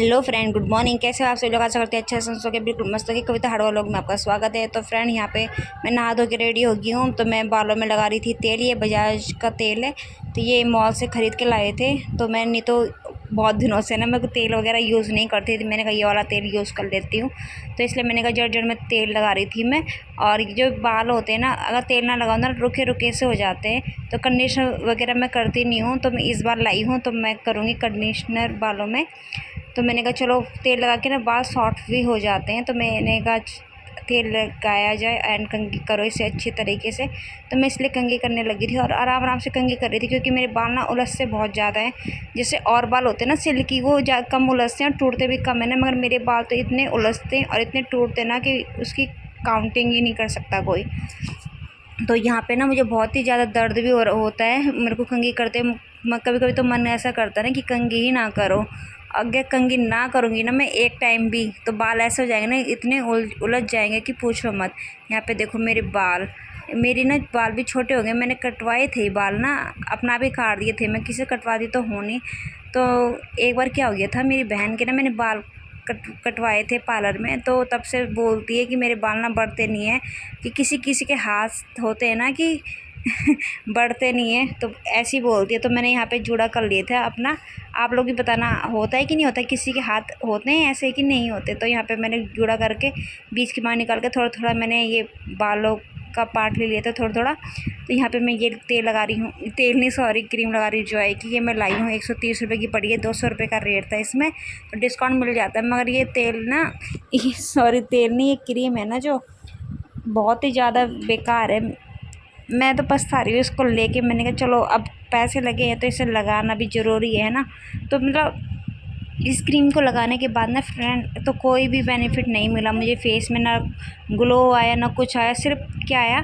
Hello friend, good morning. कैसे हो आप सभी लोग? आशा करते हैं अच्छे से सो के बिल्कुल मस्त हो गए। कविता हार्डवेयर लोग में आपका स्वागत है। तो फ्रेंड, यहाँ पे मैं नहा धो के रेडी हो गई हूँ। तो मैं बालों में लगा रही थी तेल। ये बजाज का तेल है। तो ये मॉल से ख़रीद के लाए थे। तो मैंने तो बहुत दिनों से ना मैं तेल वगैरह यूज़ नहीं करती थी। मैंने कहा ये वाला तेल यूज़ कर लेती हूँ। तो इसलिए मैंने कहा जड़ में तेल लगा रही थी मैं। और जो बाल होते हैं ना, अगर तेल ना लगाओ ना, रुके रुके से हो जाते हैं। तो कंडीशनर वगैरह मैं करती नहीं हूँ। तो मैं इस बार लाई हूँ तो मैं करूँगी कंडीशनर बालों में। तो मैंने कहा चलो तेल लगा के ना बाल सॉफ्ट भी हो जाते हैं। तो मैंने कहा तेल लगाया जाए एंड कंघी करो इसे अच्छी तरीके से। तो मैं इसलिए कंघी करने लगी थी और आराम आराम से कंघी कर रही थी, क्योंकि मेरे बाल ना उलझते बहुत ज़्यादा हैं। जैसे और बाल होते हैं ना सिल्की, वो कम उलझते हैं और टूटते भी कम है ना, मगर मेरे बाल तो इतने उलझते हैं और इतने टूटते ना कि उसकी काउंटिंग ही नहीं कर सकता कोई। तो यहाँ पे ना मुझे बहुत ही ज़्यादा दर्द भी होता है मेरे को कंघी करते। कभी कभी तो मन ऐसा करता है ना कि कंघी ही ना करो। अगर कंघी ना करूँगी ना मैं एक टाइम भी, तो बाल ऐसे हो जाएंगे ना, इतने उलझ जाएंगे कि पूछो मत। यहाँ पे देखो मेरे बाल, मेरी ना बाल भी छोटे हो गए। मैंने कटवाए थे बाल ना, अपना भी काट दिए थे। मैं किसे कटवाती तो हूँ नहीं। तो एक बार क्या हो गया था, मेरी बहन के ना मैंने बाल कटवाए थे पार्लर में। तो तब से बोलती है कि मेरे बाल ना बढ़ते नहीं हैं, कि किसी किसी के हाथ होते हैं ना कि बढ़ते नहीं है, तो ऐसी बोलती है। तो मैंने यहाँ पे जुड़ा कर लिए थे अपना। आप लोग भी बताना होता है कि नहीं होता, किसी के हाथ होते हैं ऐसे कि नहीं होते। तो यहाँ पे मैंने जुड़ा करके बीच की बाहर निकाल के थोड़ा थोड़ा मैंने ये बालों का पार्ट ले लिया था थोड़ा थोड़ा। तो यहाँ पे मैं ये तेल लगा रही हूँ, तेल नहीं सॉरी क्रीम लगा रही हूँ, जो है कि ये मैं लाई हूँ 130 रुपये की पड़ी है। 200 रुपये का रेट था इसमें, तो डिस्काउंट मिल जाता है। मगर ये तेल ना, ये सॉरी तेल नहीं, ये क्रीम है ना, जो बहुत ही ज़्यादा बेकार है। मैं तो पछता रही हूँ इसको लेके। मैंने कहा चलो अब पैसे लगे हैं तो इसे लगाना भी ज़रूरी है ना। तो मतलब इस क्रीम को लगाने के बाद ना फ्रेंड, तो कोई भी बेनिफिट नहीं मिला मुझे फेस में। ना ग्लो आया ना कुछ आया, सिर्फ क्या आया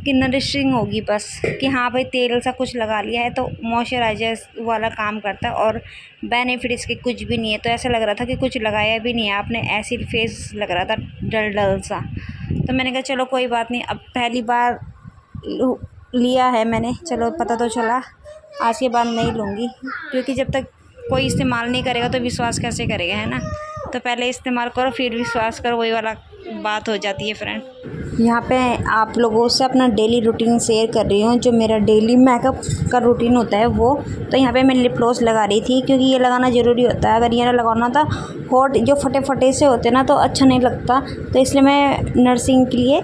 कि नरिशिंग होगी बस, कि हाँ भाई तेल सा कुछ लगा लिया है तो मॉइस्चराइजर वाला काम करता है, और बेनिफिट इसके कुछ भी नहीं है। तो ऐसा लग रहा था कि कुछ लगाया भी नहीं है आपने, ऐसी फेस लग रहा था डल डल सा। तो मैंने कहा चलो कोई बात नहीं, अब पहली बार लिया है मैंने, चलो पता तो चला। आज के बाद नहीं लूँगी, क्योंकि जब तक कोई इस्तेमाल नहीं करेगा तो विश्वास कैसे करेगा, है ना। तो पहले इस्तेमाल करो फिर विश्वास करो, वही वाला बात हो जाती है फ्रेंड। यहाँ पे आप लोगों से अपना डेली रूटीन शेयर कर रही हूँ, जो मेरा डेली मेकअप का रूटीन होता है वो। तो यहाँ पे मैं लिप ग्लॉस लगा रही थी, क्योंकि ये लगाना ज़रूरी होता है। अगर ये ना लगाना था, होठ जो फटे फटे से होते ना, तो अच्छा नहीं लगता। तो इसलिए मैं नर्सिंग के लिए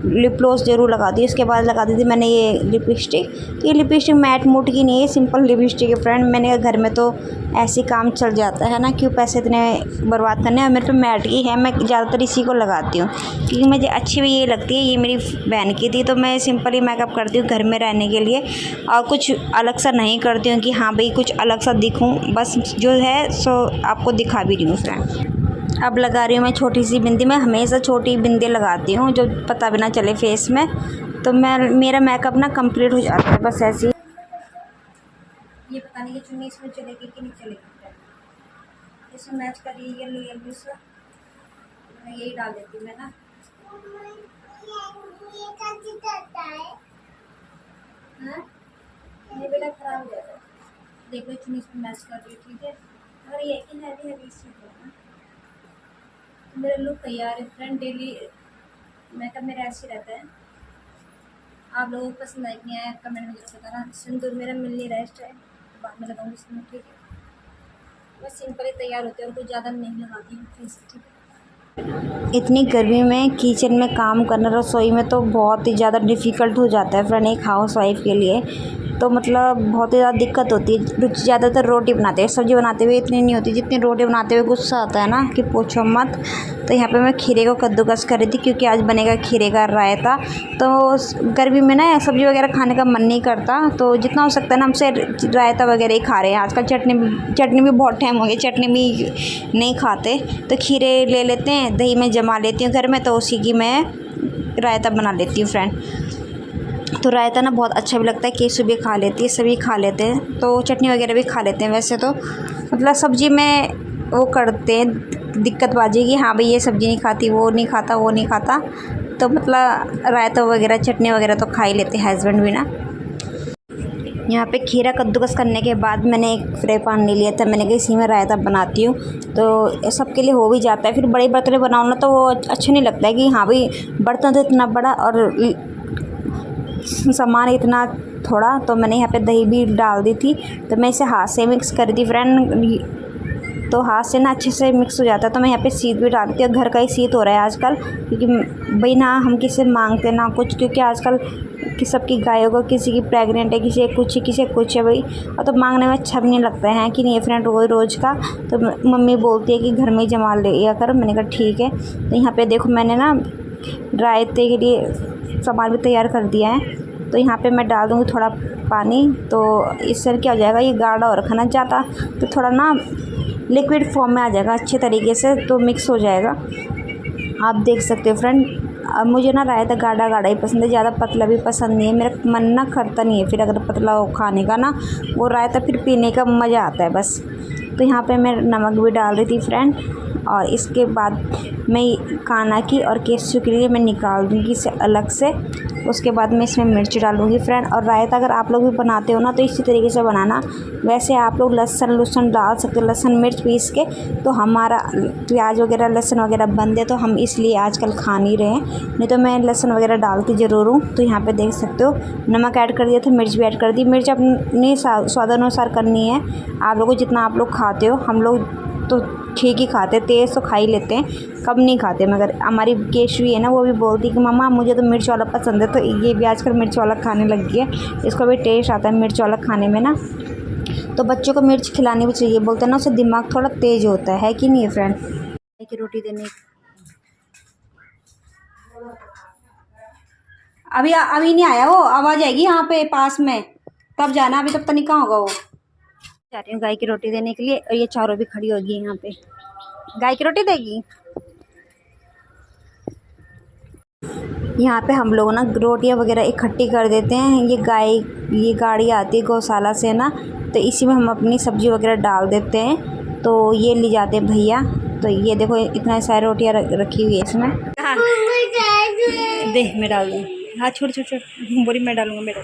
लिप ग्लॉस ज़रूर लगाती हूँ। इसके बाद लगा दी थी मैंने ये लिपस्टिक। तो ये लिपस्टिक मैट मूट की नहीं है, सिंपल लिपस्टिक है फ्रेंड। मैंने कहा घर में तो ऐसे काम चल जाता है ना, क्यों पैसे इतने बर्बाद करने। और मेरे पे मैट की है, मैं ज़्यादातर इसी को लगाती हूँ, क्योंकि मुझे अच्छी भी ये लगती है। ये मेरी बहन की थी। तो मैं सिंपल ही मेकअप करती हूँ घर में रहने के लिए, और कुछ अलग सा नहीं करती हूँ कि हाँ भाई कुछ अलग सा दिखूँ। बस जो है सो आपको दिखा भी रही हूँ फ्रेंड। अब लगा रही हूँ मैं छोटी सी बिंदी। मैं हमेशा छोटी बिंदी लगाती हूँ, जो पता भी ना चले फेस में। तो मेरा मेकअप ना कंप्लीट हो जाता है बस ऐसे ही। ये पता नहीं कि चुन्नी इसमें चलेगी कि नहीं चलेगी, इसमें मैच करिए येलो येलो से। मैं यही डाल देती हूँ मैं ना। ये बेटा खराब हो जाता है। देखो चुन्नी इसमें मैच कर रही है, ठीक है। अगर ये कि हैवी हैवी इसमें मेरा लुक तैयार है फ्रेंड। डेली मेकअप मेरा ऐसे रहता है। आप लोगों को पसंद आया कि नहीं आया कमेंट में जरूर बताना। सिंदूर मेरा मिल नहीं रहा है इस टाइम, बाद में लगाऊंगी इसमें, ठीक है। मैं सिंपल ही तैयार होती हूँ और कुछ ज़्यादा नहीं लगाती हूँ फेस, ठीक है। इतनी गर्मी में किचन में काम करना, रसोई में, तो बहुत ही ज़्यादा डिफ़िकल्ट हो जाता है फ्रेंड एक हाउस वाइफ के लिए। तो मतलब बहुत ही ज़्यादा दिक्कत होती है। ज़्यादातर रोटी बनाते हैं, सब्ज़ी बनाते हुए इतनी नहीं होती जितनी रोटी बनाते हुए गुस्सा आता है ना, कि पूछो मत। तो यहाँ पे मैं खीरे को कद्दूकस कर रही थी, क्योंकि आज बनेगा खीरे का रायता। तो गर्मी में ना सब्ज़ी वगैरह खाने का मन नहीं करता, तो जितना हो सकता है ना हमसे रायता वगैरह ही खा रहे हैं आजकल। चटनी भी बहुत टाइम हो गया, चटनी भी नहीं खाते। तो खीरे ले लेते हैं, दही में जमा लेती हूँ घर में, तो उसी की मैं रायता बना लेती हूँ फ्रेंड। तो रायता ना बहुत अच्छा भी लगता है, केसु भी खा लेती है, सभी खा लेते हैं। तो चटनी वगैरह भी खा लेते हैं वैसे तो। मतलब सब्ज़ी में वो करते हैं दिक्कतबाजी कि हाँ भाई ये सब्ज़ी नहीं खाती, वो नहीं खाता, वो नहीं खाता। तो मतलब रायता वगैरह चटनी वगैरह तो खा ही लेते हैं हस्बैंड भी ना। यहाँ पे खीरा कद्दूकस करने के बाद मैंने एक फ्राई पैन ले लिया था। मैंने कहा इसी में रायता बनाती हूँ, तो सबके लिए हो भी जाता है। फिर बड़े बर्तन में बनाओ ना तो वो अच्छा नहीं लगता है कि हाँ भाई बर्तन तो इतना बड़ा और सामान इतना थोड़ा। तो मैंने यहाँ पे दही भी डाल दी थी, तो मैं इसे हाथ से मिक्स कर दी फ्रेंड, तो हाथ से ना अच्छे से मिक्स हो जाता है। तो मैं यहाँ पे सीत भी डालती हूँ, घर का ही सीत हो रहा है आजकल, क्योंकि भाई ना हम किसी मांगते ना कुछ, क्योंकि आजकल कि सबकी गायों को, किसी की प्रेग्नेंट है, किसी किसी कुछ है भाई, और तो मांगने में अच्छा भी नहीं लगता है कि नहीं फ्रेंड रोज़ का। तो मम्मी बोलती है कि घर में ही जमा लिया कर। मैंने कहा ठीक है। तो यहाँ पे देखो मैंने ना रायते के लिए सामान भी तैयार कर दिया है। तो यहाँ पे मैं डाल दूँगी थोड़ा पानी, तो इससे क्या हो जाएगा, ये गाढ़ा और रखना ज़्यादा तो थोड़ा ना लिक्विड फॉर्म में आ जाएगा अच्छे तरीके से, तो मिक्स हो जाएगा। आप देख सकते हो फ्रेंड। अब मुझे ना रायता गाढ़ा गाढ़ा ही पसंद है, ज़्यादा पतला भी पसंद नहीं है। मेरा मन ना करता नहीं है फिर अगर पतला हो खाने का ना, वो रायता फिर पीने का मज़ा आता है बस। तो यहाँ पे मैं नमक भी डाल रही थी फ्रेंड, और इसके बाद मैं काना की और केसू के लिए मैं निकाल दूँगी इसे अलग से। उसके बाद मैं इसमें मिर्च डालूँगी फ्रेंड। और रायता अगर आप लोग भी बनाते हो ना तो इसी तरीके से बनाना। वैसे आप लोग लहसुन डाल सकते हो, लहसुन मिर्च पीस के। तो हमारा प्याज वगैरह लहसुन वगैरह बंद है, तो हम इसलिए आजकल खा नहीं रहे हैं, नहीं तो मैं लहसुन वगैरह डालती ज़रूर हूँ। तो यहाँ पे देख सकते हो नमक ऐड कर दिया था, मिर्च भी ऐड कर दी। मिर्च अपने स्वादानुसार करनी है, आप लोगों को जितना आप लोग खाते हो। हम लोग तो ठीक ही खाते, तेज़ तो खा ही लेते हैं, कम नहीं खाते। मगर हमारी केशवी है ना, वो भी बोलती है कि मम्मा मुझे तो मिर्च वाला पसंद है। तो ये भी आजकल मिर्च वाला खाने लग गई है, इसको भी टेस्ट आता है मिर्च वाला खाने में ना। तो बच्चों को मिर्च खिलानी भी चाहिए, बोलते हैं ना उससे दिमाग थोड़ा तेज़ होता है कि नहीं फ्रेंड। की रोटी देने अभी नहीं आया, वो आवाज़ आएगी यहाँ पे पास में, तब जाना। अभी तब तो नहीं, कहाँ होगा वो। जा रही हूँ गाय की रोटी देने के लिए, और ये चारों भी खड़ी होगी यहाँ पे, गाय की रोटी देगी। यहाँ पे हम लोग ना रोटियाँ वगैरह इकट्ठी कर देते हैं। ये गाड़ी आती है गौशाला से ना, तो इसी में हम अपनी सब्जी वगैरह डाल देते हैं। तो ये ले जाते हैं भैया। तो ये देखो इतना सारी रोटियाँ रखी हुई है इसमें। हाँ दे मैं डाल दूँ। हाँ छोड़ बोरी मैं डालूँगा मेरा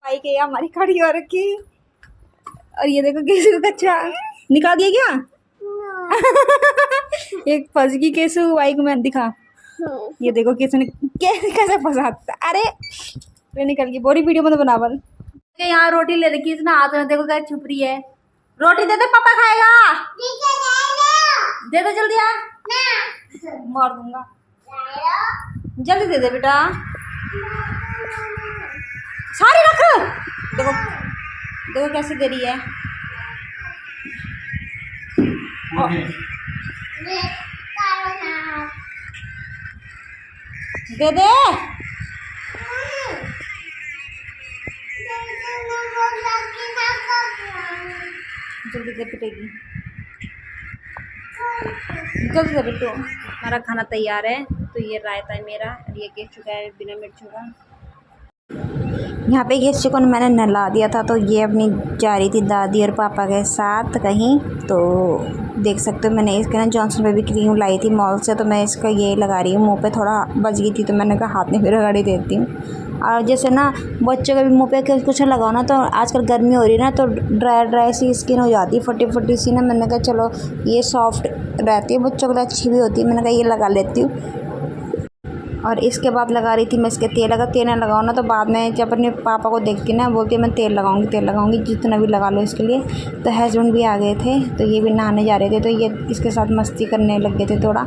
भाई के हमारी खड़ी हो रखी। और ये देखो केसू का कच्चा निकाल दिया क्या? एक फंस गई केसू, भाई को मैं दिखा। ये देखो केसू ने कैसे फंसाता। अरे निकल गई। बोरी वीडियो मत बनावल। यहाँ रोटी ले रखी इतना हाथ में, देखो क्या छुप रही है। रोटी दे दे, पापा खाएगा। दे दे जल्दी, आ मार दूंगा। जल्दी दे दे बेटा, सारी रख। देखो देखो कैसे दे रही है। दे दे जल्दी दे, पिटेगी। जल्दी दे बिट्टू। हमारा खाना तैयार है। तो ये रायता है मेरा, और ये केसू का है बिना मिर्चों का। यहाँ पे केसू को मैंने नहला दिया था, तो ये अपनी जा रही थी दादी और पापा के साथ कहीं। तो देख सकते हो मैंने इसके ना जॉनसन बेबी क्रीम लाई थी मॉल से, तो मैं इसका ये लगा रही हूँ। मुँह पे थोड़ा बच गई थी, तो मैंने कहा हाथ में फिर रगड़ ही देती हूँ। और जैसे ना बच्चों के भी मुँह पे कुछ लगाओ ना, तो आजकल गर्मी हो रही है ना, तो ड्राई सी स्किन हो जाती है, फटी सी ना। मैंने कहा चलो ये सॉफ्ट रहती है, बच्चों के लिए अच्छी भी होती है। मैंने कहा ये लगा लेती हूँ। और इसके बाद लगा रही थी मैं इसके तेल। अगर तेल ना लगाओ ना तो बाद में जब अपने पापा को देखती ना, बोलती है मैं तेल लगाऊंगी, जितना भी लगा लो इसके लिए। तो हस्बैंड भी आ गए थे, तो ये भी नहाने जा रहे थे, तो ये इसके साथ मस्ती करने लग गए थे थोड़ा।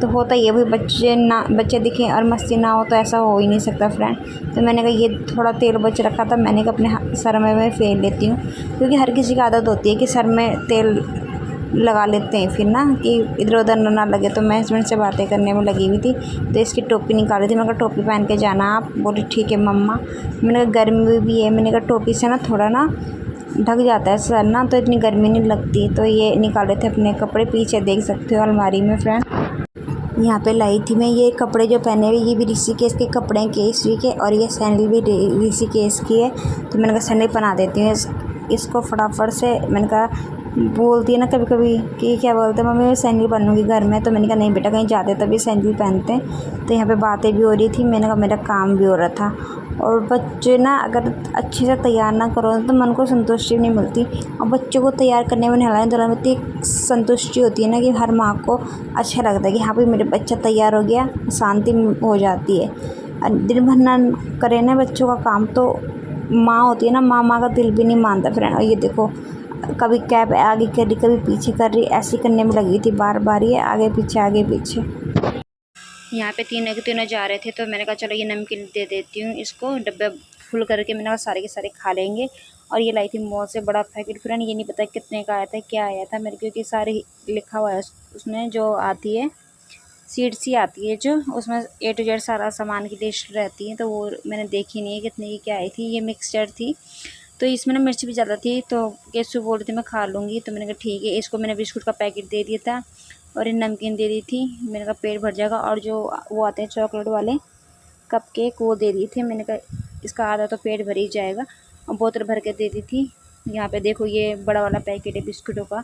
तो होता ये भी बच्चे दिखें और मस्ती ना हो तो ऐसा हो ही नहीं सकता फ्रेंड। तो मैंने कहा ये थोड़ा तेल बच रखा था, मैंने कहा अपने सर में मैं फेर लेती हूँ, क्योंकि हर किसी की आदत होती है कि सर में तेल लगा लेते हैं फिर ना, कि इधर उधर ना लगे। तो मैं हस्बैंड से बातें करने में लगी हुई थी, तो इसकी टोपी निकाल रही थी। मैंने कहा टोपी पहन के जाना आप। बोली ठीक है मम्मा। मैंने कहा गर्मी भी है, मैंने कहा टोपी से ना थोड़ा ना ढक जाता है सर ना, तो इतनी गर्मी नहीं लगती। तो ये निकाल रहे थे अपने कपड़े, पीछे देख सकते हो अलमारी में फ्रेंड। यहाँ पे लाई थी मैं ये कपड़े जो पहने हुए, ये भी ऋषिकेश के कपड़े हैं केसवी के, और ये सैंडल भी ऋषिकेश की है। तो मैंने कहा सैंडल पहना देती हूँ इसको फटाफट से। मैंने कहा बोलती है ना कभी कभी कि क्या बोलते हैं मम्मी मैं सैंडल पहनूंगी घर में, तो मैंने कहा नहीं बेटा कहीं जाते तभी सैंडल पहनते हैं। तो यहाँ पे बातें भी हो रही थी, मैंने कहा मेरा काम भी हो रहा था। और बच्चे ना अगर अच्छे से तैयार ना करो तो मन को संतुष्टि नहीं मिलती। और बच्चों को तैयार करने में, नहलाने धुलाने में एक संतुष्टि होती है ना कि हर माँ को अच्छा लगता है कि हाँ भाई मेरा बच्चा तैयार हो गया, शांति हो जाती है। दिन भर ना करे ना बच्चों का काम तो माँ होती है ना, माँ का दिल भी नहीं मानता फ्रेंड। और ये देखो कभी कैब आगे कर रही कभी पीछे कर रही, ऐसी करने में लगी थी बार बार, ये आगे पीछे। यहाँ पे तीनों के तीनों जा रहे थे तो मैंने कहा चलो ये नमकीन दे देती हूँ इसको, डब्बे फुल करके। मैंने कहा सारे के सारे खा लेंगे। और ये लाई थी मॉल से बड़ा पैकेट फ्रेंड, ये नहीं पता कितने का आया था क्या आया था मेरे, क्योंकि सारे लिखा हुआ है उसमें, जो आती है सीट सी आती है जो, उसमें A to Z सारा सामान की लिस्ट रहती है, तो वो मैंने देखी नहीं है कितने की क्या आई थी। ये मिक्सचर थी तो इसमें ना मिर्च भी ज़्यादा थी, तो कैसे बोल रही थी मैं खा लूँगी, तो मैंने कहा ठीक है। इसको मैंने बिस्कुट का पैकेट दे दिया था और ये नमकीन दे दी थी। मैंने कहा पेट भर जाएगा। और जो वो आते हैं चॉकलेट वाले कप केक वो दे दिए थे, मैंने कहा इसका आधा तो पेट भर ही जाएगा। और बोतल भर के दे दी थी। यहाँ पे देखो ये बड़ा वाला पैकेट है बिस्कुटों का।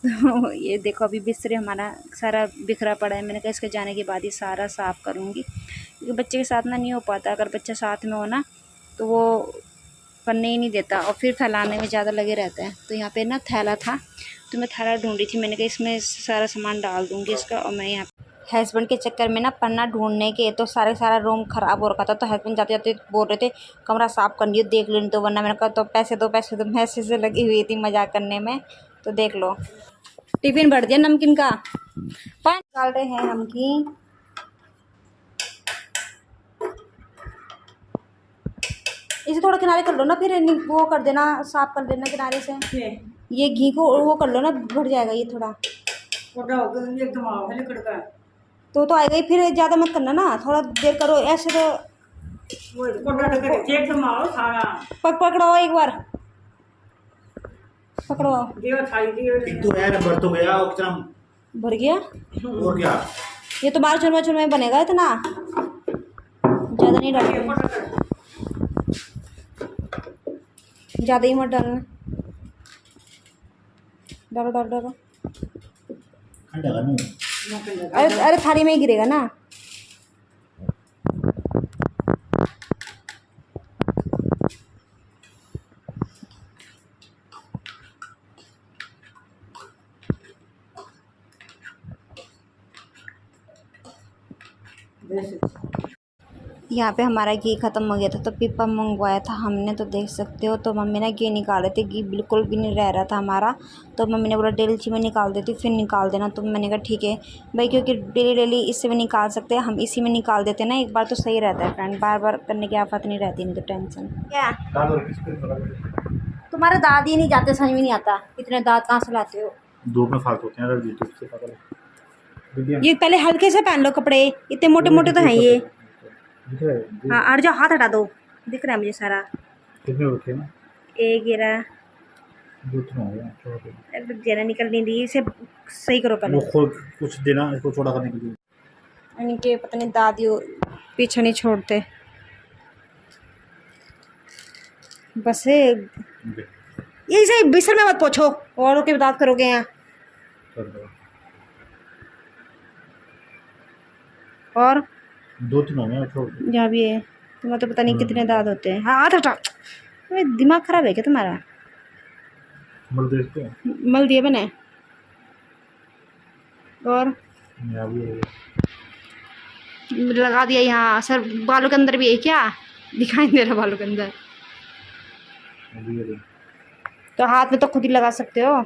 तो ये देखो अभी बिस्तर हमारा सारा बिखरा पड़ा है। मैंने कहा इसके जाने के बाद ही सारा साफ़ करूँगी, क्योंकि बच्चे के साथ ना नहीं हो पाता। अगर बच्चा साथ में हो ना तो वो करने ही नहीं देता और फिर फैलाने में ज़्यादा लगे रहते हैं। तो यहाँ पे ना थैला था तो मैं थैला ढूंढ रही थी, मैंने कहा इसमें सारा सामान डाल दूँगी इसका। और मैं यहाँ हस्बैंड के चक्कर में ना पन्ना ढूंढने के तो सारा रूम ख़राब हो रखा था। तो हस्बैंड जाते जाते बोल रहे थे कमरा साफ़ कर लियो, देख लेने तो, वरना मैंने कहा तो पैसे दो मैं ऐसे से लगी हुई थी मजाक करने में। तो देख लो टिफ़िन भर दिया नमकीन का, पानी डाल रहे हैं नमकीन। इसे थोड़ा किनारे कर लो ना, फिर वो कर देना, साफ कर देना किनारे से। ये घी को वो कर लो ना, भर जाएगा ये थोड़ा। तो आएगा ही, फिर ज़्यादा मत करना ना, थोड़ा देर करो ऐसे तो। पकड़ो एक बार, पकड़ो। तो यार भर तो गया भर गया और क्या, ये तो बाहर चुरमा में बनेगा, इतना ज़्यादा नहीं डालना, ज़्यादा ही मत डालना। डालो। अरे थाली में ही गिरेगा ना। यहाँ पे हमारा घी ख़त्म हो गया था तो पिपा मंगवाया था हमने, तो देख सकते हो। तो मम्मी ने घी निकाले थे, घी बिल्कुल भी नहीं रह रहा था हमारा। तो मम्मी ने बोला डेलची में निकाल देती फिर निकाल देना। तो मैंने कहा ठीक है भाई, क्योंकि डेली इससे भी निकाल सकते हैं हम, इसी में निकाल देते ना एक बार तो सही रहता है फ्रेंड, बार बार करने की आफत नहीं रहती, नहीं तो टेंशन। क्या तुम्हारे दाँत ही नहीं जाते, समझ में नहीं आता इतने दाँत कहाँ से लाते हो। धूप में फालतू होते हैं। ये पहले हल्के से पहन लो कपड़े, इतने मोटे मोटे तो हैं ये। हाँ हट जाओ, हाथ हटा दो, दिख रहा है मुझे सारा। कितने होते हैं? एक गिरा दो जरा निकल नहीं रही, इसे सही करो पहले। वो खुद कुछ देना इसको चौड़ा करने के लिए। इनके पता नहीं दादी पीछे नहीं छोड़ते। बस ये से बिस्तर में मत पोछो, औरों की बात करोगे यहाँ। और 2-3 हो गए यहाँ भी है, तुम्हें तो पता नहीं कितने दांत होते हैं। हाँ हाथ हटा, दिमाग खराब है क्या तुम्हारा। मल दिए मैंने। और लगा दिया यहाँ सर, बालों के अंदर भी है क्या, दिखाई दे रहा बालों के अंदर। तो हाथ में तो खुद ही लगा सकते हो।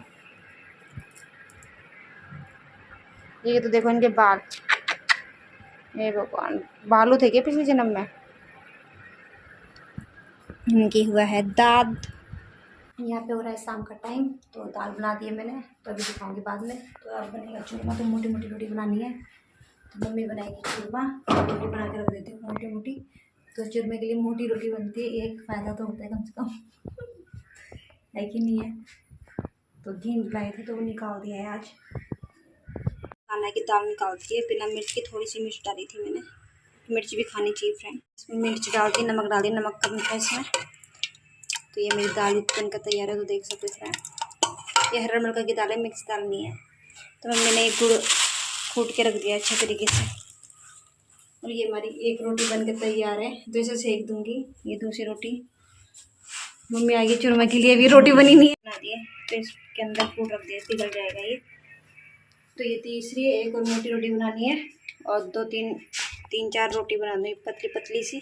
ये तो देखो इनके बाल, ये भगवान बालू थे क्या पिछले जन्म में। इनकी हुआ है दाद। यहाँ पे हो रहा है शाम का टाइम, तो दाल बना दी है मैंने, तो अभी दिखाऊंगी बाद में। तो अब बनेगा चूरमा, तो मोटी मोटी रोटी बनानी है। तो मम्मी बनाएगी चूरमा, रोटी बना के रख देती हूँ मोटी मोटी। तो चूरमे के लिए मोटी रोटी बनती है, एक फ़ायदा तो होता है कम से कम, है कि नहीं है। तो घी लाए थे तो वो निकाल दिया है आज। खाना की दाल निकाल दी है, बिना मिर्च की, थोड़ी सी मिर्च डाली थी मैंने, मिर्च भी खानी चाहिए फ्रेंड। इसमें मिर्च डाल दी, नमक डाल दी, नमक कम था इसमें। तो ये मेरी दाल बनकर तैयार है, तो देख सकते हैं फ्रेंड। ये हरा मलका की दाल है, मिक्स दाल नहीं है। तो मैंने एक गुड़ कूट के रख दिया अच्छे तरीके से। और ये हमारी एक रोटी बन के तैयार है, तो इसे सेक दूंगी। ये दूसरी रोटी मम्मी आएगी चूरमा के लिए, अभी रोटी बनी नहीं है, बना दिए तो इसके अंदर फूट रख दिया, पिघल जाएगा ये। तो ये तीसरी है, एक और मोटी रोटी बनानी है और तीन चार रोटी बनानी है पतली पतली सी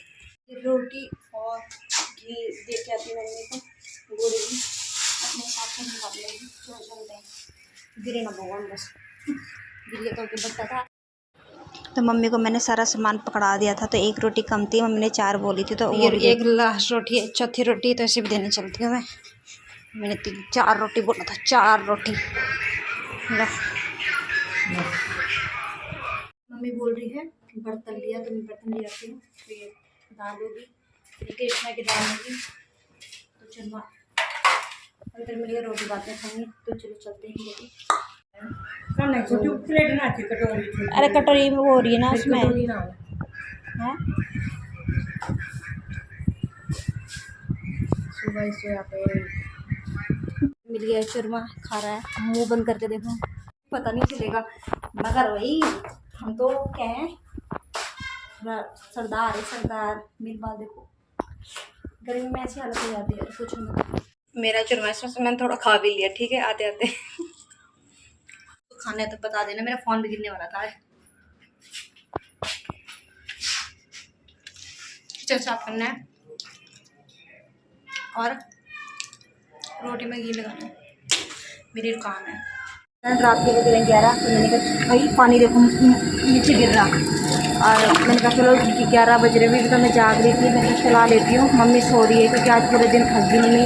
रोटी। और घी दे के आती मम्मी को, गोली भी अपने हिसाब से निकाल लेंगे, चलते हैं, गिरे ना भगवान, बस गिर गया तो बचता था। तो मम्मी को मैंने सारा सामान पकड़ा दिया था, तो एक रोटी कम थी, मम्मी ने 4 बोली थी, तो ये एक लास्ट रोटी है, चौथी रोटी तो इसे भी देने चलती हूँ मैंने 4 रोटी बोला था, 4 रोटी। मम्मी बोल रही है बर्तन लिया, तो मैं बर्तन ले आती हूँ। तो ये दाल होगी, कृष्णा की दाल होगी, तो चलो अंदर मिलेगा, रोटी बातें खाएंगे, तो चलो चलते हैं। अरे कटोरी में वो हो रही है ना उसमें है। सुबह से यहाँ पे मिल गया चूरमा, खा रहा है, मुंह बंद करके देखो, पता नहीं चलेगा, मगर वही हम तो क्या है, सरदार है सरदार। मेरी बात देखो, गर्मी में ऐसी हालत हो जाती है, कुछ नहीं। मेरा चूरमा इसमें मैंने थोड़ा खा भी लिया, ठीक है, आते आते तो खाने तो बता देना, मेरा फ़ोन भी गिरने वाला था। किचन साफ करना है और रोटी में घी लगाना है, मेरी काम है। रात के बजे 11, तो मैंने कहा भाई पानी देखो नीचे गिर रहा, और मैंने कहा चलो 11 बज रहे भी, तो मैं जाग रही थी, मैंने चला लेती हूँ, मम्मी सो रही है क्योंकि आज पूरे दिन थक गई मम्मी,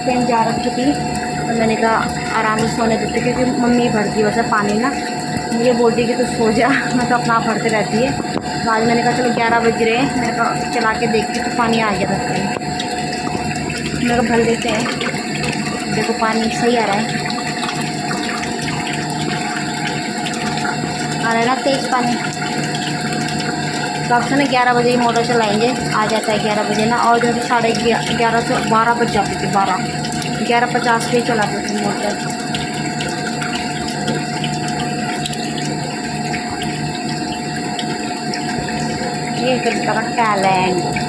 कहीं जा रखी थी, तो मैंने कहा आराम से सोने देती, क्योंकि मम्मी भरती है वैसे पानी ना, मुझे बोलती है कि तू सो जा, मैं तो अपना भरते रहती है। तो आज मैंने कहा चलो 11 बज रहे हैं, मैंने कहा चला के देखती तो पानी आ गया था, मेरे को भर देते हैं। देखो पानी सही आ रहा है, आ रहा है ना तेज़ पानी। तो अब से ना 11 बजे ही मोटर चलाएंगे, आ जाता है 11 बजे ना, और जो 11:30 से 12 बज जाती थी, 11:50 पे चलाते थे मोटर। ये कविता का टैलेंट।